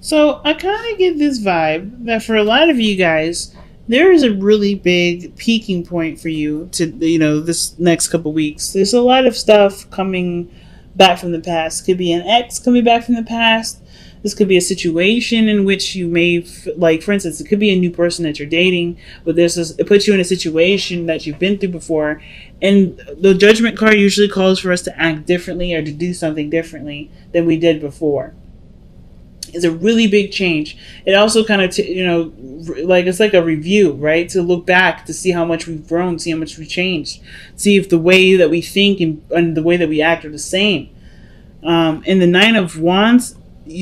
So I kind of get this vibe that for a lot of you guys, there is a really big peaking point for you to, this next couple weeks. There's a lot of stuff coming back from the past. Could be an ex coming back from the past. This could be a situation in which you may, like, for instance, it could be a new person that you're dating, but it puts you in a situation that you've been through before. And the judgment card usually calls for us to act differently or to do something differently than we did before. It's a really big change. It also kind of, like it's like a review, right? To look back to see how much we've grown, see how much we've changed, see if the way that we think and the way that we act are the same. In the Nine of Wands,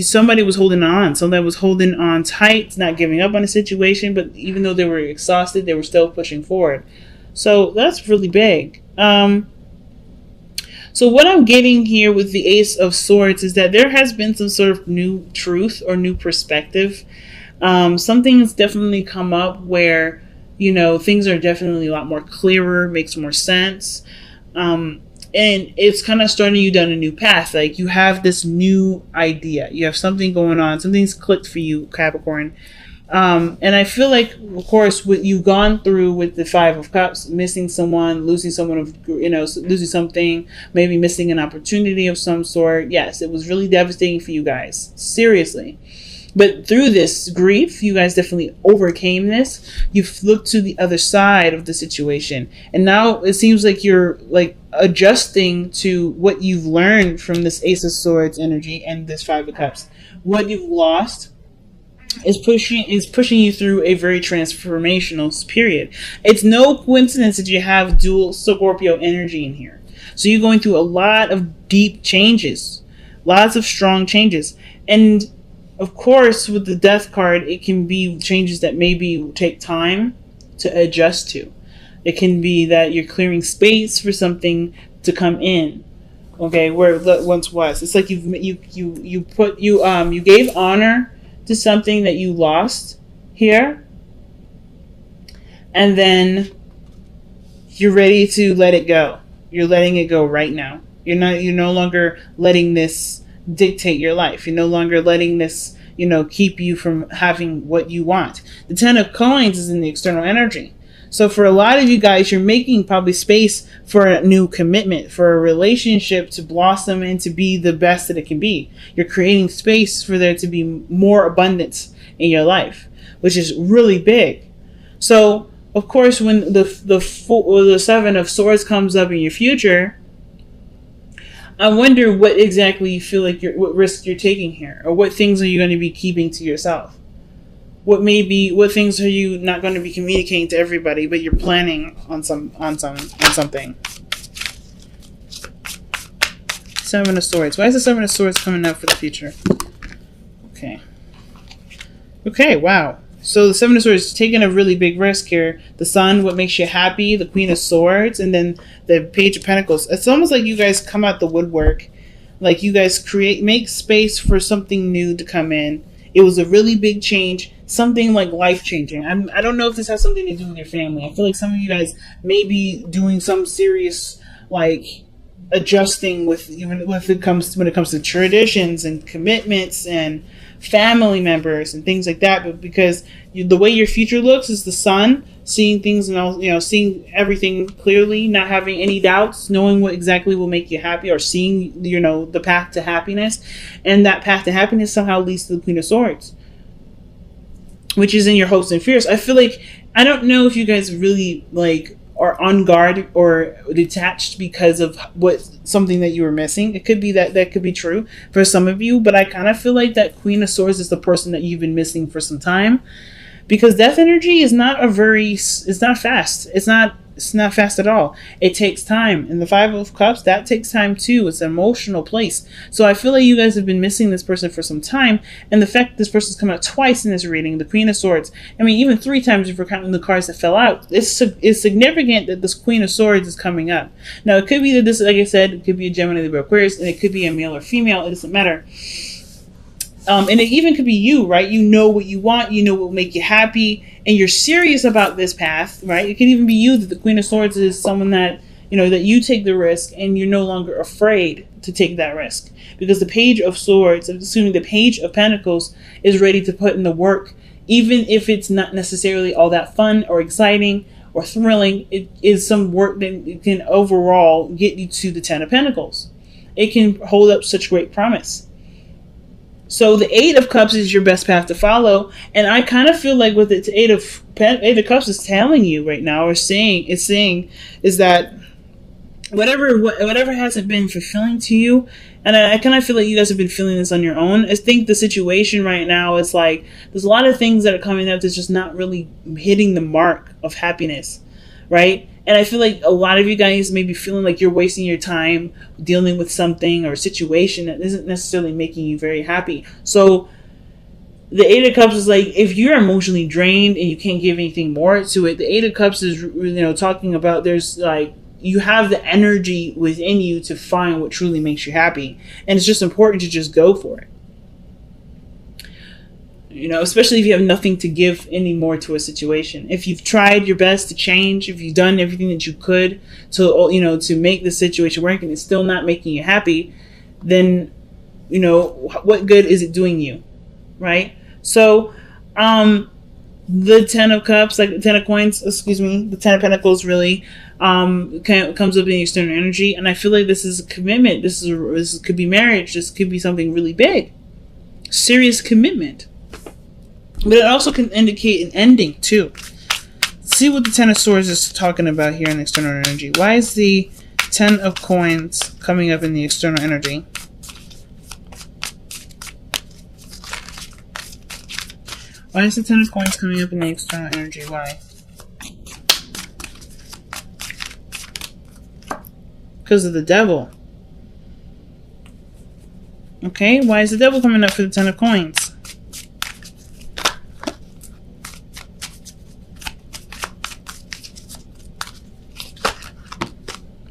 somebody was holding on. Somebody was holding on tight, not giving up on a situation, but even though they were exhausted, they were still pushing forward. So that's really big. So what I'm getting here with the Ace of Swords is that there has been some sort of new truth or new perspective. Something has definitely come up where, things are definitely a lot more clearer, makes more sense. And it's kind of starting you down a new path. Like you have this new idea. You have something going on. Something's clicked for you, Capricorn. And I feel like, of course, what you've gone through with the Five of Cups, missing someone, losing someone, losing something, maybe missing an opportunity of some sort. Yes, it was really devastating for you guys. Seriously. But through this grief, you guys definitely overcame this. You've looked to the other side of the situation. And now it seems like you're like adjusting to what you've learned from this Ace of Swords energy and this Five of Cups. What you've lost is pushing you through a very transformational period. It's no coincidence that you have dual Scorpio energy in here. So you're going through a lot of deep changes, lots of strong changes. And of course, with the Death card, it can be changes that maybe take time to adjust to. It can be that you're clearing space for something to come in. Okay, where it once was. It's like you gave honor to something that you lost here, and then you're ready to let it go. You're letting it go right now. You're no longer letting this dictate your life. You're no longer letting this, keep you from having what you want. The Ten of Coins is in the external energy. So for a lot of you guys, you're making probably space for a new commitment, for a relationship to blossom and to be the best that it can be. You're creating space for there to be more abundance in your life, which is really big. So, of course, when the Seven of Swords comes up in your future, I wonder what exactly you feel like what risk you're taking here, or what things are you going to be keeping to yourself. What things are you not going to be communicating to everybody, but you're planning on something. Seven of Swords. Why is the Seven of Swords coming up for the future? Okay, wow. So the Seven of Swords is taking a really big risk here. The Sun, what makes you happy, the Queen of Swords, and then the Page of Pentacles. It's almost like you guys come out the woodwork. Like you guys make space for something new to come in. It was a really big change, something like life-changing. I don't know if this has something to do with your family. I feel like some of you guys may be doing some serious, like, adjusting when it comes to traditions and commitments and family members and things like that. But because the way your future looks is the Sun, seeing things and all, seeing everything clearly, not having any doubts, knowing what exactly will make you happy, or seeing the path to happiness, and that path to happiness somehow leads to the Queen of Swords, which is in your hopes and fears. I feel like, I don't know if you guys really are on guard or detached because of something that you were missing. It could be that could be true for some of you, but I kind of feel like that Queen of Swords is the person that you've been missing for some time, because death energy is not it's not fast. It's not fast at all. It takes time. And the Five of Cups, that takes time too. It's an emotional place. So I feel like you guys have been missing this person for some time. And the fact that this person's come out twice in this reading, the Queen of Swords, I mean, even 3 times if we're counting the cards that fell out, it's significant that this Queen of Swords is coming up. Now, it could be that this, like I said, it could be a Gemini, Libra, Aquarius, and it could be a male or female. It doesn't matter. And it even could be you, right? You know what you want, what will make you happy, and you're serious about this path, right? It could even be you that the Queen of Swords is someone that that you take the risk and you're no longer afraid to take that risk, because the Page of Swords, assuming the Page of Pentacles, is ready to put in the work, even if it's not necessarily all that fun or exciting or thrilling. It is some work that can overall get you to the Ten of Pentacles. It can hold up such great promise. So the Eight of Cups is your best path to follow, and I kind of feel like what the Eight of Cups is telling you right now, or saying is that whatever hasn't been fulfilling to you, and I kind of feel like you guys have been feeling this on your own. I think the situation right now is like there's a lot of things that are coming up that's just not really hitting the mark of happiness, right? And I feel like a lot of you guys may be feeling like you're wasting your time dealing with something or a situation that isn't necessarily making you very happy. So the Eight of Cups is like, if you're emotionally drained and you can't give anything more to it, the Eight of Cups is, talking about there's like, you have the energy within you to find what truly makes you happy. And it's just important to just go for it. Especially if you have nothing to give anymore to a situation. If you've tried your best to change, if you've done everything that you could to make the situation work and it's still not making you happy, then, what good is it doing you, right? So, the Ten of Cups, like the Ten of Coins, the Ten of Pentacles really comes up in the external energy, and I feel like this is a commitment. This could be marriage. This could be something really big, serious commitment. But it also can indicate an ending too. Let's see what the Ten of Swords is talking about here in the external energy. Why is the Ten of Coins coming up in the external energy? Why is the Ten of Coins coming up in the external energy? Why? Because of the Devil. Okay, why is the Devil coming up for the Ten of Coins?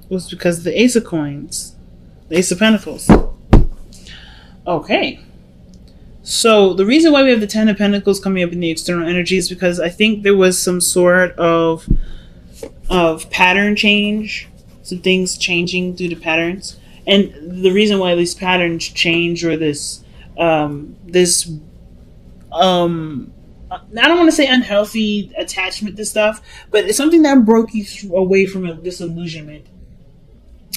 Was because of the Ace of Coins. The Ace of Pentacles. Okay. So the reason why we have the Ten of Pentacles coming up in the external energy is because I think there was some sort of pattern change. Some things changing due to patterns. And the reason why these patterns change, or I don't want to say unhealthy attachment to stuff, but it's something that broke you away from a disillusionment.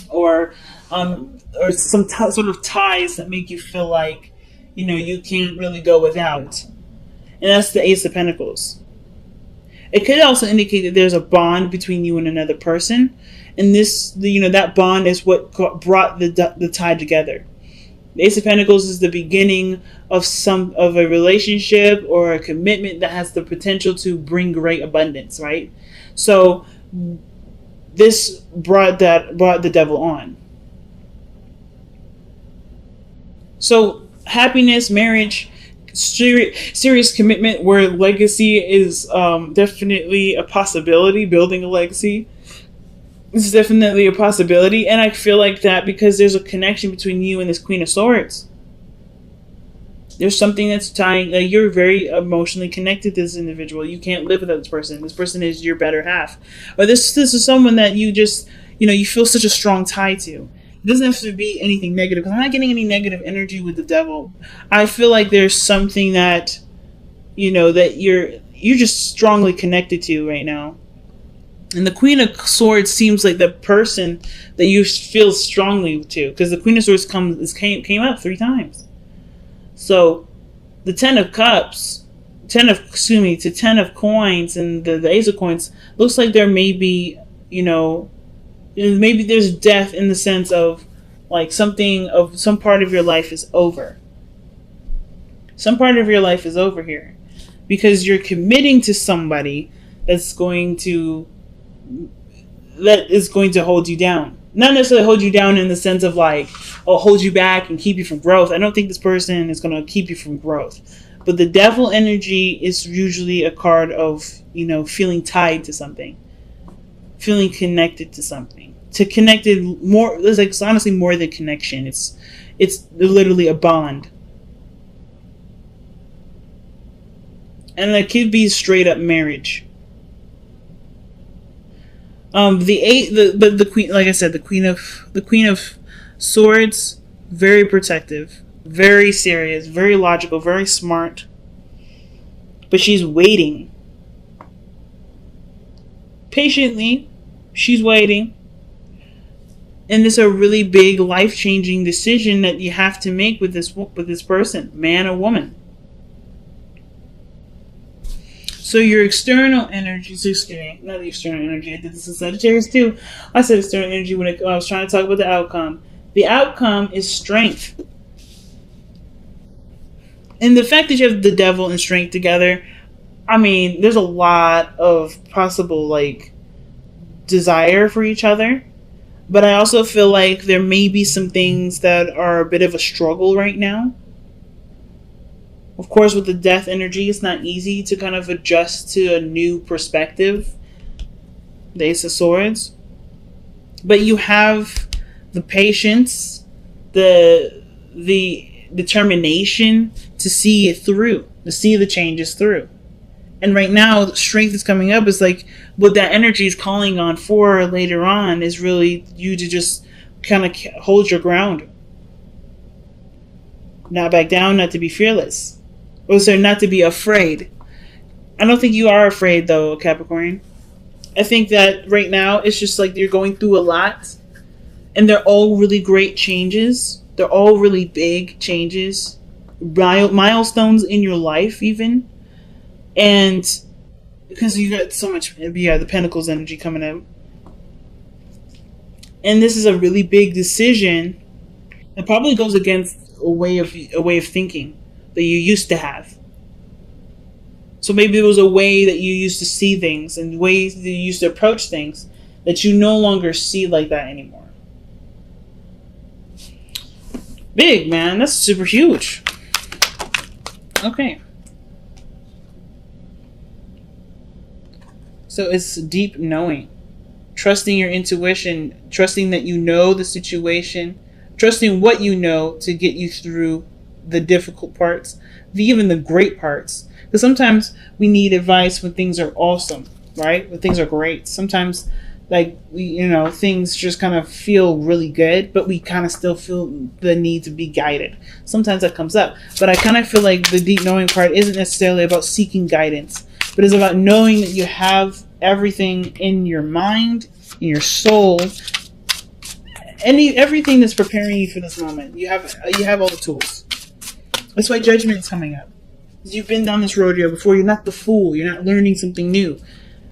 Or some sort of ties that make you feel like, you can't really go without. And that's the Ace of Pentacles. It could also indicate that there's a bond between you and another person. And that bond is what brought the tie together. The Ace of Pentacles is the beginning of a relationship or a commitment that has the potential to bring great abundance, right? So this brought the Devil on. So happiness, marriage, serious commitment where legacy is definitely a possibility. Building a legacy is definitely a possibility, and I feel like that because there's a connection between you and this Queen of Swords. There's something that's tying. You're very emotionally connected to this individual. You can't live without this person. This person is your better half, or this is someone that you just you feel such a strong tie to. It doesn't have to be anything negative. I'm not getting any negative energy with the Devil. I feel like there's something that that you're just strongly connected to right now. And the Queen of Swords seems like the person that you feel strongly to, because the Queen of Swords came up 3 times. So the Ten of Cups, Ten of Coins, and the Ace of Coins looks like there may be, maybe there's death in the sense of like some part of your life is over. Some part of your life is over here because you're committing to somebody that is going to hold you down. Not necessarily hold you down in the sense of like, hold you back and keep you from growth. I don't think this person is going to keep you from growth. But the Devil energy is usually a card of, feeling tied to something. Feeling connected to something. It's honestly more than connection. It's literally a bond. And it could be straight up marriage. The eight, but the queen, like I said, the queen of swords, very protective, very serious, very logical, very smart. But she's waiting patiently. She's waiting, and it's a really big, life changing decision that you have to make with this person, man or woman. So your external energy, not the external energy, I did this in Sagittarius too. I said external energy when I was trying to talk about the outcome. The outcome is strength. And the fact that you have the devil and strength together, I mean, there's a lot of possible, like, desire for each other. But I also feel like there may be some things that are a bit of a struggle right now. Of course, with the death energy, it's not easy to kind of adjust to a new perspective. The Ace of Swords. But you have the patience, the determination to see it through, to see the changes through. And right now, strength is coming up. Is like what that energy is calling on for later on is really you to just kind of hold your ground. Not back down, not to be fearless. Or so not to be afraid. I don't think you are afraid though, Capricorn. I think that right now it's just like you're going through a lot. And they're all really great changes. They're all really big changes. Milestones in your life even. And because you got so much, the Pentacles energy coming out. And this is a really big decision. It probably goes against a way of thinking that you used to have. So maybe it was a way that you used to see things and ways that you used to approach things that you no longer see like that anymore. Big, man. That's super huge. Okay. So it's deep knowing. Trusting your intuition. Trusting that you know the situation. Trusting what you know to get you through the difficult parts. Even the great parts. Because sometimes we need advice when things are awesome. Right? When things are great. Sometimes like things just kind of feel really good, but we kind of still feel the need to be guided. Sometimes that comes up. But I kind of feel like the deep knowing part isn't necessarily about seeking guidance, but it's about knowing that you have everything in your mind, in your soul, everything that's preparing you for this moment. You have all the tools. That's why judgment is coming up. You've been down this rodeo before. You're not the fool. You're not learning something new.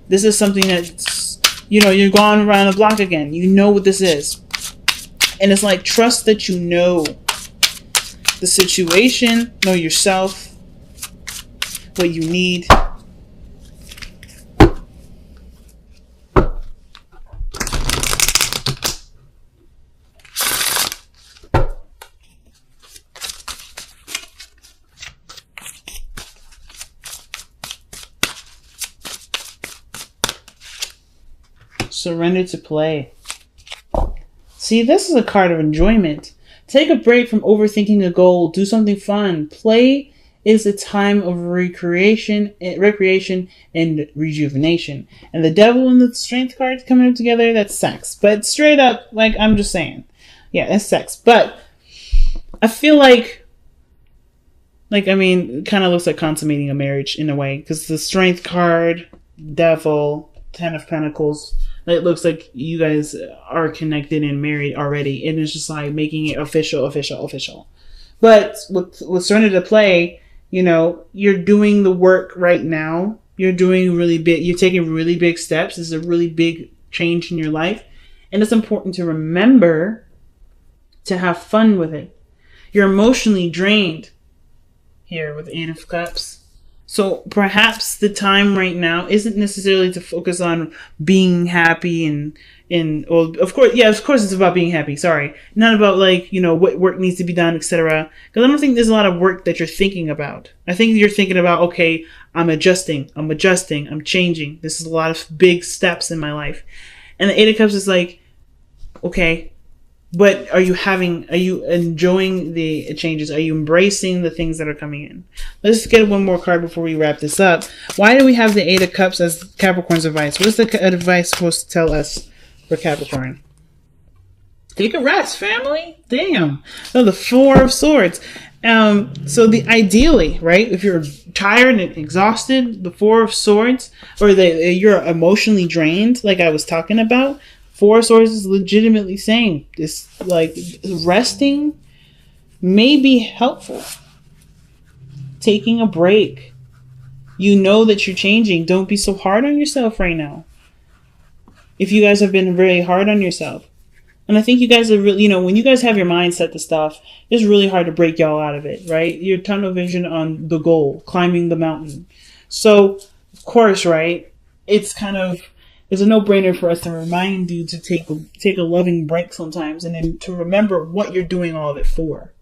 This is something that's, you're going around the block again. You know what this is. And it's like, trust that you know the situation, know yourself, what you need. Surrender to play. See, this is a card of enjoyment. Take a break from overthinking a goal. Do something fun. Play is a time of recreation and rejuvenation. And the devil and the strength cards coming up together, that's sex. But straight up, like, I'm just saying. Yeah, that's sex. But I feel like it kind of looks like consummating a marriage in a way. Because the strength card, devil, 10 of Pentacles, it looks like you guys are connected and married already. And it's just like making it official. But with Surrender to Play, you're doing the work right now. You're doing really big. You're taking really big steps. This is a really big change in your life. And it's important to remember to have fun with it. You're emotionally drained here with 8 of Cups. So perhaps the time right now isn't necessarily to focus on being happy of course it's about being happy. Sorry. Not about what work needs to be done, etc. Because I don't think there's a lot of work that you're thinking about. I think you're thinking about, okay, I'm adjusting, I'm changing. This is a lot of big steps in my life. And the 8 of Cups is like, okay, But are you enjoying the changes? Are you embracing the things that are coming in? Let's get one more card before we wrap this up. Why do we have the Eight of Cups as Capricorn's advice? What is the advice supposed to tell us for Capricorn? Take a rest, family. Damn. No, the Four of Swords. So ideally, right, if you're tired and exhausted, the Four of Swords, or you're emotionally drained, like I was talking about, Four of Swords is legitimately saying this, like, resting may be helpful. Taking a break. You know that you're changing. Don't be so hard on yourself right now. If you guys have been very hard on yourself. And I think you guys are really, when you guys have your mind set to stuff, it's really hard to break y'all out of it, right? Your tunnel vision on the goal, climbing the mountain. So, of course, right, it's a no-brainer for us to remind you to take a loving break sometimes, and then to remember what you're doing all of it for.